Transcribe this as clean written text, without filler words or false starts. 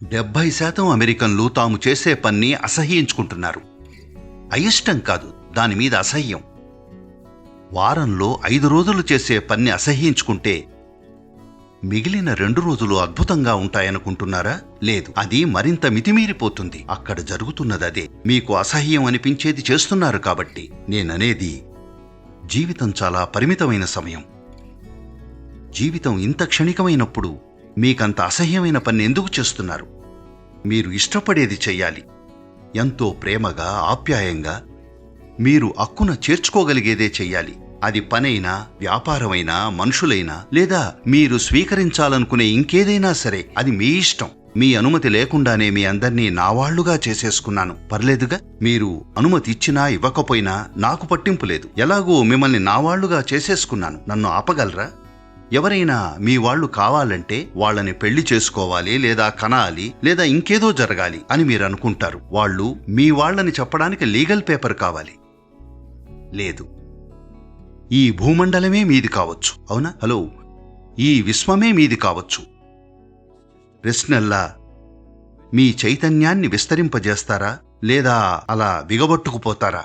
70% అమెరికన్లు తాము చేసే పన్ని అసహ్యించుకుంటున్నారు. అయిష్టం కాదు, దానిమీద అసహ్యం. వారంలో 5 రోజులు చేసే పన్ని అసహ్యించుకుంటే మిగిలిన 2 రోజులు అద్భుతంగా ఉంటాయనుకుంటున్నారా? లేదు, అది మరింత మితిమీరిపోతుంది. అక్కడ జరుగుతున్నదదే. మీకు అసహ్యం అనిపించేది చేస్తున్నారు కాబట్టి. నేననేది, జీవితం చాలా పరిమితమైన సమయం. జీవితం ఇంత క్షణికమైనప్పుడు మీకంత అసహ్యమైన పని ఎందుకు చేస్తున్నారు? మీరు ఇష్టపడేది చెయ్యాలి. ఎంతో ప్రేమగా, ఆప్యాయంగా, మీరు అక్కున చేర్చుకోగలిగేదే చెయ్యాలి. అది పనైనా, వ్యాపారమైనా, మనుషులైనా, లేదా మీరు స్వీకరించాలనుకునే ఇంకేదైనా సరే, అది మీ ఇష్టం. మీ అనుమతి లేకుండానే మీ అందర్నీ నావాళ్లుగా చేసేసుకున్నాను. పర్లేదుగా? మీరు అనుమతి ఇచ్చినా ఇవ్వకపోయినా నాకు పట్టింపు లేదు. ఎలాగూ మిమ్మల్ని నావాళ్లుగా చేసేసుకున్నాను. నన్ను ఆపగలరా? ఎవరైనా మీ వాళ్ళు కావాలంటే వాళ్ళని పెళ్లి చేసుకోవాలి, లేదా కనాలి, లేదా ఇంకేదో జరగాలి అని మీరు అనుకుంటారు. వాళ్ళు మీ వాళ్ళని చెప్పడానికి లీగల్ పేపర్ కావాలి. లేదు, ఈ భూమండలమే మీది కావచ్చు. అవునా? హలో, ఈ విశ్వమే మీది కావచ్చు. ప్రశ్నల్లా మీ చైతన్యాన్ని విస్తరింపజేస్తారా, లేదా అలా బిగబట్టుకుపోతారా?